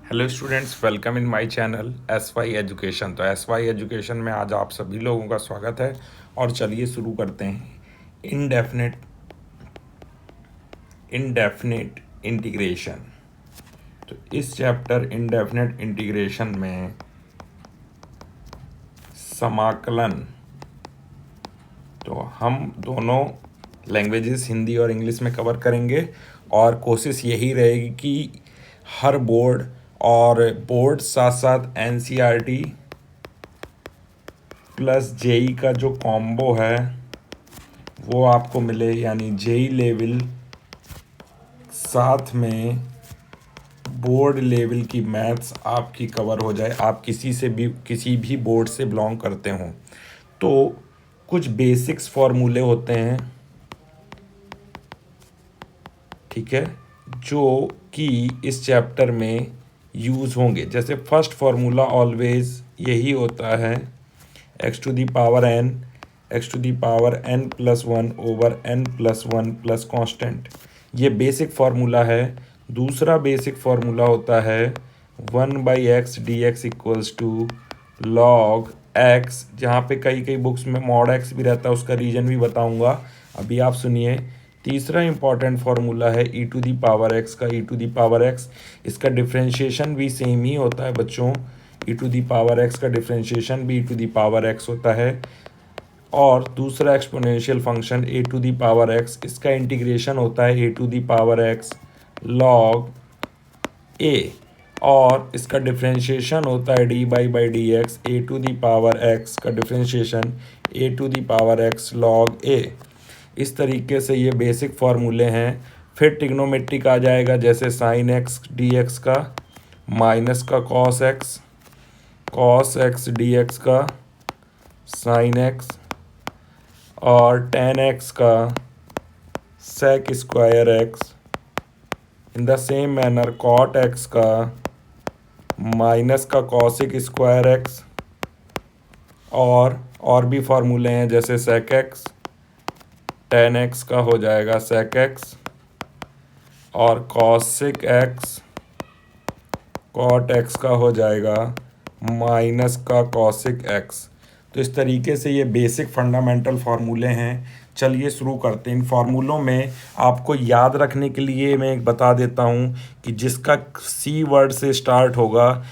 Hello students, welcome in my channel S Y education. तो S Y education में आज आप सभी लोगों का स्वागत है और चलिए शुरू करते हैं। Indefinite integration. तो इस चैप्टर इनडेफिनेट इंटीग्रेशन में समाकलन, तो हम दोनों लैंग्वेजेस हिंदी और इंग्लिश में कवर करेंगे और कोशिश यही रहेगी कि हर बोर्ड साथ साथ एनसीईआरटी प्लस जेई का जो कॉम्बो है वो आपको मिले, यानी जेई लेवल साथ में बोर्ड लेवल की मैथ्स आपकी कवर हो जाए। आप किसी भी बोर्ड से बिलोंग करते हों तो कुछ बेसिक्स फॉर्मूले होते हैं, ठीक है, जो कि इस चैप्टर में यूज़ होंगे। जैसे फर्स्ट फार्मूला ऑलवेज यही होता है, x to the power n plus one over n plus one plus constant. ये बेसिक फार्मूला है। दूसरा बेसिक फार्मूला होता है 1/x dx equals to log x, जहाँ पे कई बुक्स में मॉड x भी रहता है, उसका रीजन भी बताऊंगा, अभी आप सुनिए। तीसरा इंपॉर्टेंट फार्मूला है e to the power x का। e to the power x, इसका डिफ्रेंशिएशन भी सेम ही होता है बच्चों। e to the power x का डिफ्रेंशिएशन भी e to the power x होता है। और दूसरा exponential function a to the power x, इसका इंटीग्रेशन होता है a to the power x log a, और इसका डिफ्रेंशिएशन होता है dy/dx a to the power x का differentiation a to the power x log a। इस तरीके से ये बेसिक फार्मूले हैं। फिर ट्रिग्नोमेट्रिक आ जाएगा, जैसे साइन एक्स dx का, माइनस का कॉस एक्स dx का साइन एक्स, और टेन एक्स का sec square x. In the same manner cot x का माइनस का कॉसिक स्क्वायर एक्स, और भी फार्मूले हैं, जैसे सेक एक्स, टेन एक्स का हो जाएगा सेक एक्स, और कॉसिक एक्स कॉट एक्स का हो जाएगा माइनस का कॉसिक एक्स। तो इस तरीके से ये बेसिक फंडामेंटल फार्मूले हैं। चलिए शुरू करते हैं। इन फार्मूलों में आपको याद रखने के लिए मैं एक बता देता हूँ कि जिसका सी वर्ड से स्टार्ट होगा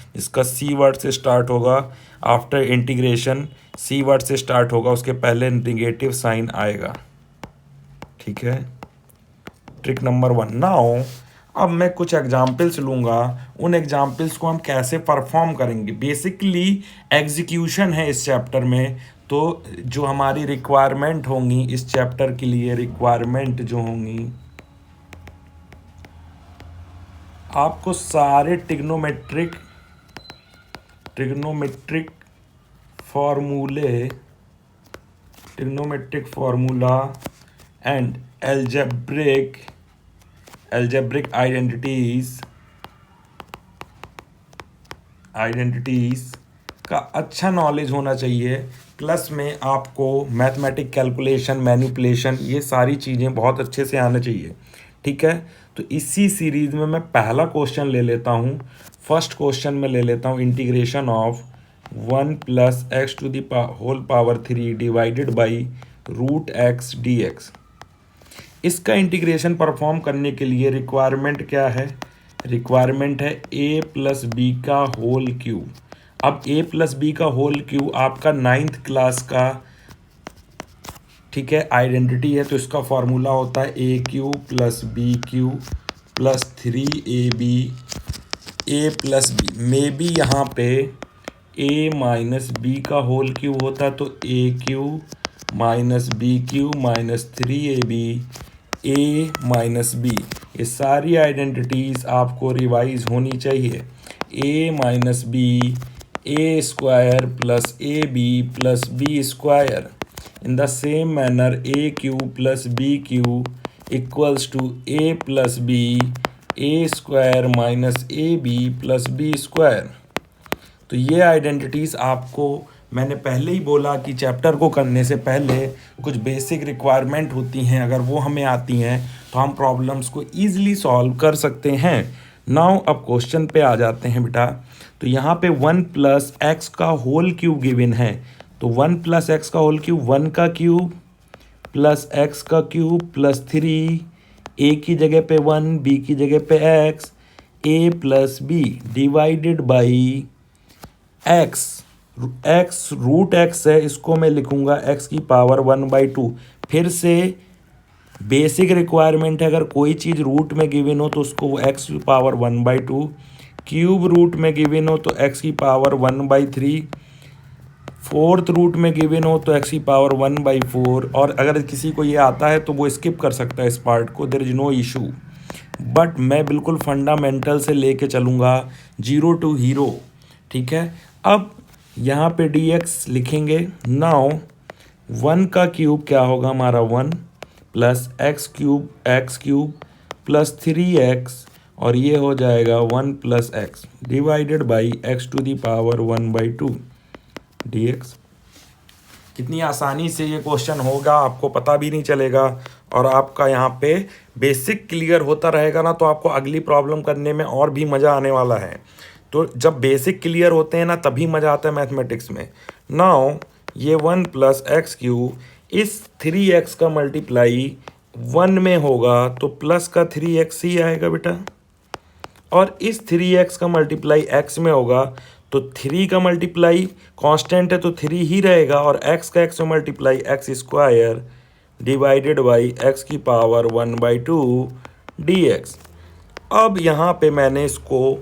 आफ्टर इंटीग्रेशन, सी वर्ड से स्टार्ट होगा, उसके पहले नेगेटिव साइन आएगा, ठीक है। Trick number 1। नाउ अब मैं कुछ एग्जाम्पल्स लूँगा, उन एग्जाम्पल्स को हम कैसे परफॉर्म करेंगे। बेसिकली एग्जीक्यूशन है इस चैप्टर में। तो जो हमारी रिक्वायरमेंट होंगी इस चैप्टर के लिए, रिक्वायरमेंट जो होंगी, आपको सारे trigonometric formula and algebraic identities का अच्छा नॉलेज होना चाहिए। प्लस में आपको मैथमेटिक कैलकुलेशन, मैनिपुलेशन, ये सारी चीज़ें बहुत अच्छे से आना चाहिए, ठीक है। तो इसी सीरीज में मैं पहला क्वेश्चन ले लेता हूँ। फर्स्ट क्वेश्चन में ले लेता हूँ integration of 1 plus x to the whole power 3 divided by root x dx। इसका इंटीग्रेशन परफॉर्म करने के लिए रिक्वायरमेंट क्या है? रिक्वायरमेंट है a प्लस बी का होल क्यूब। अब a प्लस बी का होल क्यूब आपका 9th क्लास का, ठीक है, आइडेंटिटी है। तो इसका फॉर्मूला होता है a cube plus b cube plus 3ab a plus b में भी यहाँ पे a माइनस बी का होल क्यूब होता है, तो a cube minus b cube minus 3ab a minus b. ये सारी आइडेंटिटीज़ आपको रिवाइज होनी चाहिए। a minus b a square plus a b plus b square. In the same manner a cube plus b cube equals to a plus b a square minus a b plus b square. तो ये identities आपको, मैंने पहले ही बोला कि chapter को करने से पहले कुछ बेसिक रिक्वायरमेंट होती हैं, अगर वो हमें आती हैं तो हम प्रॉब्लम्स को ईजिली सॉल्व कर सकते हैं। नाउ अब क्वेश्चन पे आ जाते हैं बेटा। तो यहाँ पे 1 प्लस एक्स का होल क्यूब गिवन है। तो 1 प्लस एक्स का होल क्यूब 1 का क्यूब प्लस एक्स का क्यूब प्लस 3, ए की जगह पे 1, बी की जगह पे x, a plus b divided by x. X root x है, इसको मैं लिखूंगा एक्स की पावर 1/2। फिर से बेसिक रिक्वायरमेंट है, अगर कोई चीज़ रूट में गिवन हो तो उसको एक्स की पावर 1/2, क्यूब रूट में गिवन हो तो एक्स की पावर 1/3, फोर्थ रूट में गिवन हो तो एक्स की पावर 1/4। और अगर किसी को ये आता है तो वो स्किप कर सकता है इस पार्ट को, there is no issue. But मैं बिल्कुल फंडामेंटल से लेके चलूँगा, जीरो टू हीरो। ठीक है, अब यहाँ पे dx लिखेंगे। नाउ 1 का क्यूब क्या होगा हमारा 1 plus x cube plus 3x, और ये हो जाएगा 1 plus x divided by x to the power 1/2 dx। कितनी आसानी से ये क्वेश्चन होगा, आपको पता भी नहीं चलेगा, और आपका यहाँ पे बेसिक क्लियर होता रहेगा ना, तो आपको अगली प्रॉब्लम करने में और भी मज़ा आने वाला है। तो जब बेसिक क्लियर होते हैं ना, तभी मज़ा आता है मैथमेटिक्स में। नाउ ये 1 प्लस एक्स क्यूब, इस 3x का मल्टीप्लाई 1 में होगा तो प्लस का 3x ही आएगा बेटा, और इस 3x का मल्टीप्लाई x में होगा तो 3 का मल्टीप्लाई कांस्टेंट है तो 3 ही रहेगा, और x का x में multiply x square divided by x की पावर 1/2 dx। अब यहाँ पे मैंने इसको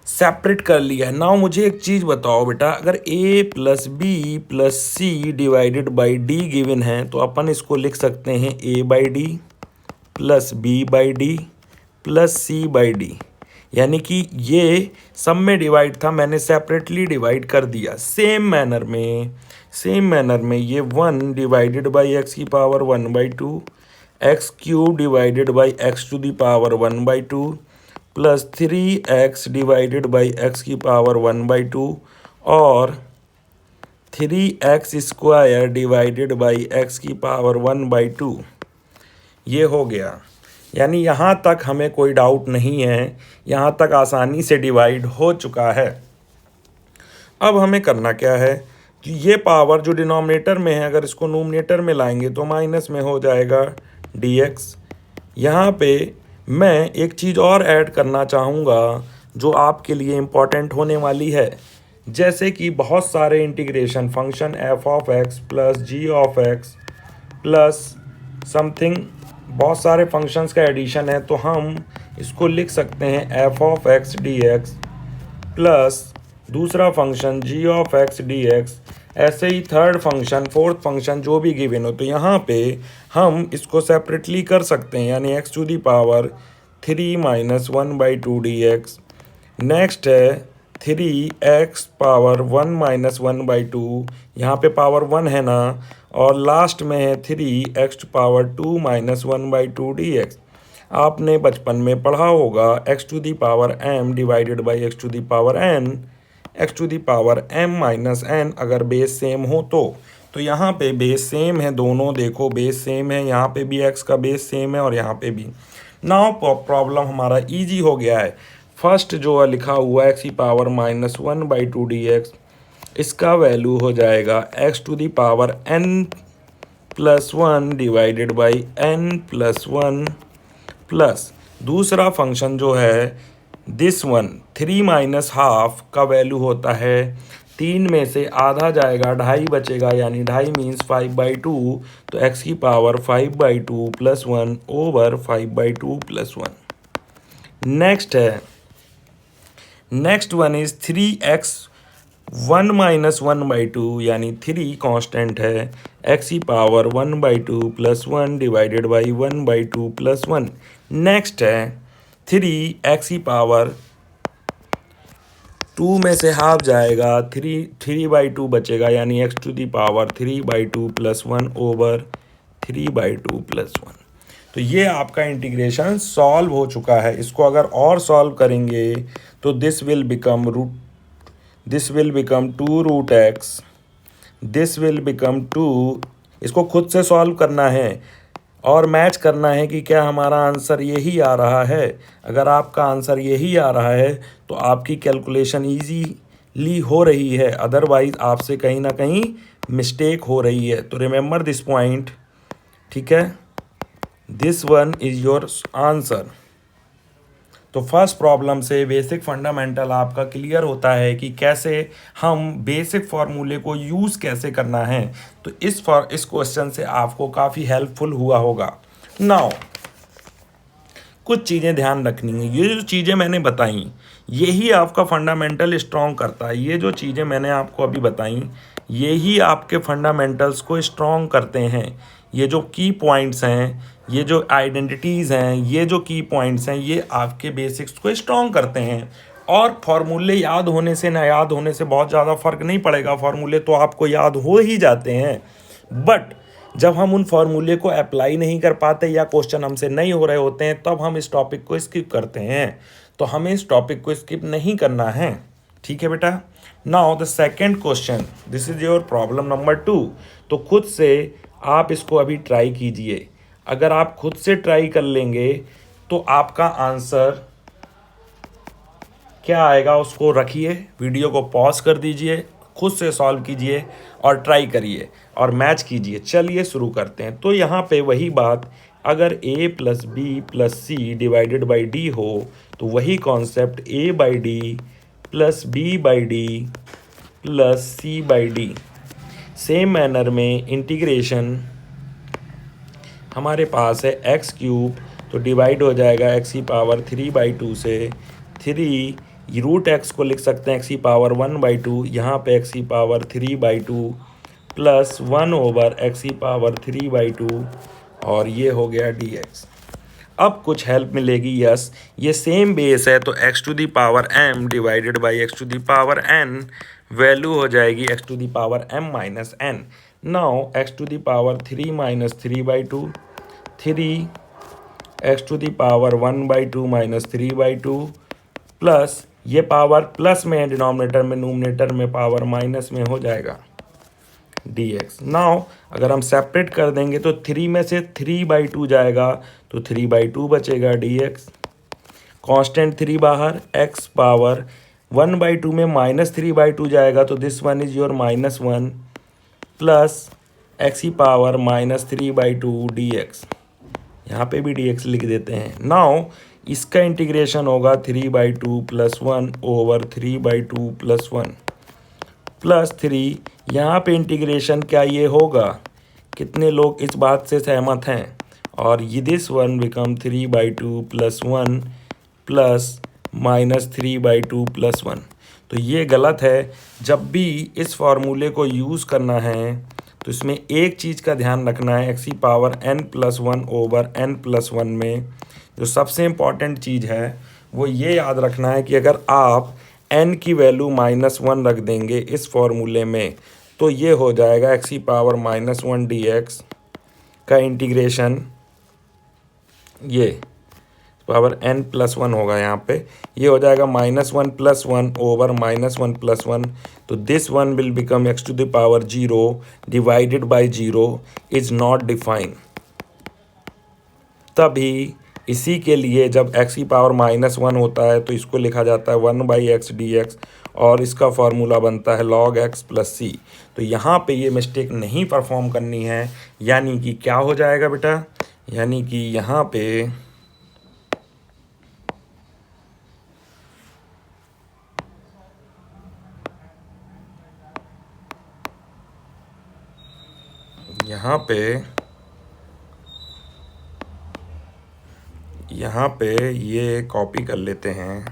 सेपरेट कर लिया है। नाउ मुझे एक चीज़ बताओ बेटा, अगर a plus b plus c divided by d given है तो अपन इसको लिख सकते हैं a/d plus b/d plus c/d, यानी कि ये सब में डिवाइड था, मैंने सेपरेटली डिवाइड कर दिया। सेम मैनर में ये 1 डिवाइडेड बाई एक्स की power 1/2, x cube divided by x to the power 1/2 plus 3x divided by x की पावर 1/2 और 3x square divided by x की पावर 1/2, ये हो गया। यानी यहाँ तक हमें कोई डाउट नहीं है, यहाँ तक आसानी से डिवाइड हो चुका है। अब हमें करना क्या है कि ये पावर जो डिनोमिनेटर में है, अगर इसको नोमिनेटर में लाएंगे तो माइनस में हो जाएगा dx। यहाँ पे मैं एक चीज़ और ऐड करना चाहूँगा जो आपके लिए इम्पॉर्टेंट होने वाली है, जैसे कि बहुत सारे integration function f(x) plus g(x) plus something, बहुत सारे फंक्शंस का एडिशन है, तो हम इसको लिख सकते हैं f(x) dx प्लस दूसरा फंक्शन g(x) dx। ऐसे ही थर्ड फंक्शन, फोर्थ फंक्शन जो भी गिवन हो, तो यहाँ पे हम इसको सेपरेटली कर सकते हैं, यानी x to the power 3 minus 1/2 dx। Next है 3x पावर 1 माइनस 1/2, यहाँ पे पावर 1 है ना, और लास्ट में है 3x पावर 2 माइनस 1/2 dx। आपने बचपन में पढ़ा होगा x to the power m divided by x to the power n, x to the power m minus n अगर बेस सेम हो तो यहाँ पे बेस सेम है दोनों, देखो बेस सेम है, यहाँ पे भी x का बेस सेम है और यहाँ पे भी। नाउ प्रॉब्लम हमारा इजी हो गया है। फर्स्ट जो लिखा हुआ है x की पावर माइनस 1/2 dx, इसका वैल्यू हो जाएगा x to the power n plus 1 divided by n plus 1 plus दूसरा फंक्शन जो है दिस वन 3 माइनस हाफ का वैल्यू होता है 3 में से आधा जाएगा, 2.5 बचेगा, यानी 2.5 मीन्स 5/2, तो x की power 5/2 plus 1 over 5/2 plus 1। Next one is 3x 1 minus 1/2, यानी 3 कांस्टेंट है, x की power 1/2 plus 1 divided by 1/2 plus 1। Next है 3x की पावर 2 में से हाफ जाएगा, 3/2 बचेगा, यानी x to the power 3/2 plus 1 over 3/2 plus 1। तो ये आपका इंटीग्रेशन सॉल्व हो चुका है। इसको अगर और सॉल्व करेंगे तो this will become 2 root x, this will become 2, इसको खुद से सॉल्व करना है और मैच करना है कि क्या हमारा आंसर यही आ रहा है। अगर आपका आंसर यही आ रहा है तो आपकी कैलकुलेशन ईजीली हो रही है, अदरवाइज आपसे कहीं ना कहीं मिस्टेक हो रही है। तो रिमेंबर दिस पॉइंट, ठीक है। This one is your answer. तो फर्स्ट प्रॉब्लम से बेसिक फंडामेंटल आपका क्लियर होता है कि कैसे हम बेसिक फार्मूले को यूज़ कैसे करना है। तो इस क्वेश्चन से आपको काफ़ी हेल्पफुल हुआ होगा। नाउ कुछ चीज़ें ध्यान रखनी है। ये जो चीज़ें मैंने बताई यही आपका फंडामेंटल स्ट्रॉन्ग करता है। ये जो चीज़ें मैंने आपको अभी बताई यही आपके फंडामेंटल्स को स्ट्रॉन्ग करते हैं। ये जो की पॉइंट्स हैं, ये जो आइडेंटिटीज़ हैं, ये जो की पॉइंट्स हैं, ये आपके बेसिक्स को स्ट्रॉन्ग करते हैं। और फार्मूले याद होने से ना याद होने से बहुत ज़्यादा फ़र्क नहीं पड़ेगा। फार्मूले तो आपको याद हो ही जाते हैं, बट जब हम उन फार्मूले को अप्लाई नहीं कर पाते या क्वेश्चन हमसे नहीं हो रहे होते हैं तब हम इस टॉपिक को स्किप करते हैं। तो हमें इस टॉपिक को स्किप नहीं करना है, ठीक है बेटा। Now the second question, this is your problem number 2। तो खुद से आप इसको अभी ट्राई कीजिए। अगर आप खुद से ट्राई कर लेंगे तो आपका आंसर क्या आएगा उसको रखिए, वीडियो को पॉज कर दीजिए, खुद से सॉल्व कीजिए और ट्राई करिए और मैच कीजिए। चलिए शुरू करते हैं। तो यहाँ पे वही बात, अगर a plus b plus c divided by d हो तो वही concept a by d plus b by d plus c by d. Same manner में इंटीग्रेशन हमारे पास है एक्स क्यूब, तो डिवाइड हो जाएगा एक्स की पावर 3/2 से 3 रूट एक्स को लिख सकते हैं एक्स की पावर 1/2, यहाँ पे एक्स की पावर 3/2 प्लस 1 एक्स की पावर 3/2 और ये हो गया डी एक्स। अब कुछ हेल्प मिलेगी, यस ये सेम बेस है तो x to the power m divided by x to the power n value हो जाएगी x to the power m minus n। Now x to the power 3 minus 3/2, 3 x to the power 1/2 minus 3/2 plus ये power plus में है denominator में, nominator में power minus में हो जाएगा dx। नाउ अगर हम सेपरेट कर देंगे तो 3 में से 3/2 जाएगा तो 3/2 बचेगा dx। कांस्टेंट 3 बाहर, x पावर 1/2 में माइनस 3/2 जाएगा तो this one is your -1 plus x की पावर -3/2 dx। यहाँ पे भी dx लिख देते हैं। नाउ इसका इंटीग्रेशन होगा 3/2 प्लस 1 ओवर 3/2 प्लस 1 प्लस 3। यहाँ पे इंटीग्रेशन क्या ये होगा, कितने लोग इस बात से सहमत हैं, और ये this one become 3/2 plus 1 plus -3/2 plus 1। तो ये गलत है। जब भी इस फार्मूले को यूज़ करना है तो इसमें एक चीज़ का ध्यान रखना है, एक्स की पावर n+1 ओवर n+1 में जो सबसे इम्पॉर्टेंट चीज़ है वो ये याद रखना है कि अगर आप n की वैल्यू -1 रख देंगे इस फॉर्मूले में तो ये हो जाएगा एक्स की पावर -1 dx का इंटीग्रेशन, ये पावर n+1 होगा यहाँ पे, ये हो जाएगा -1 + 1 ओवर -1 + 1। तो this one will become x to the power 0 divided by 0 is not define. तभी इसी के लिए जब x की पावर -1 होता है तो इसको लिखा जाता है 1/x dx और इसका फार्मूला बनता है log x + c। तो यहाँ पे ये मिस्टेक नहीं परफॉर्म करनी है, यानी कि क्या हो जाएगा बेटा, यानी कि यहाँ पे ये कॉपी कर लेते हैं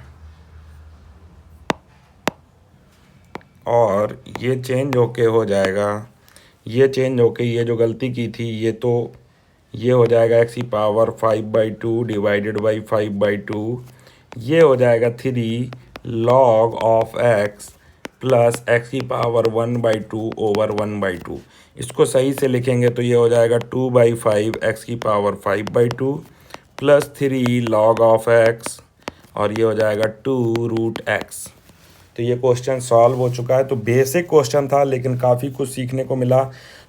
और ये चेंज होके हो जाएगा, ये चेंज होके ये जो गलती की थी ये तो ये हो जाएगा एक्स की पावर 5/2 डिवाइडेड बाई 5/2, ये हो जाएगा 3 log of x plus x की पावर 1/2 ओवर 1/2। इसको सही से लिखेंगे तो ये हो जाएगा 2/5 एक्स की power 5/2 plus 3 log of x और ये हो जाएगा 2 रूट x। तो ये क्वेश्चन सॉल्व हो चुका है। तो बेसिक क्वेश्चन था लेकिन काफ़ी कुछ सीखने को मिला।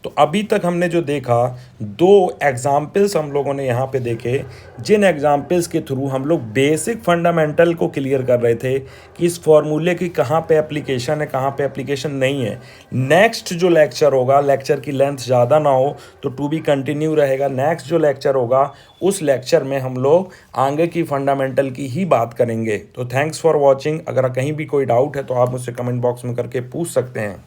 तो अभी तक हमने जो देखा, दो एग्जाम्पल्स हम लोगों ने यहाँ पे देखे, जिन एग्जाम्पल्स के थ्रू हम लोग बेसिक फंडामेंटल को क्लियर कर रहे थे कि इस फॉर्मूले की कहाँ पे एप्लीकेशन है, कहाँ पे एप्लीकेशन नहीं है। नेक्स्ट जो लेक्चर होगा, लेक्चर की लेंथ ज़्यादा ना हो तो टू बी कंटिन्यू रहेगा। नेक्स्ट जो लेक्चर होगा उस लेक्चर में हम लोग आगे की फंडामेंटल की ही बात करेंगे। तो थैंक्स फॉर वॉचिंग। अगर कहीं भी कोई डाउट है तो आप मुझसे कमेंट बॉक्स में करके पूछ सकते हैं।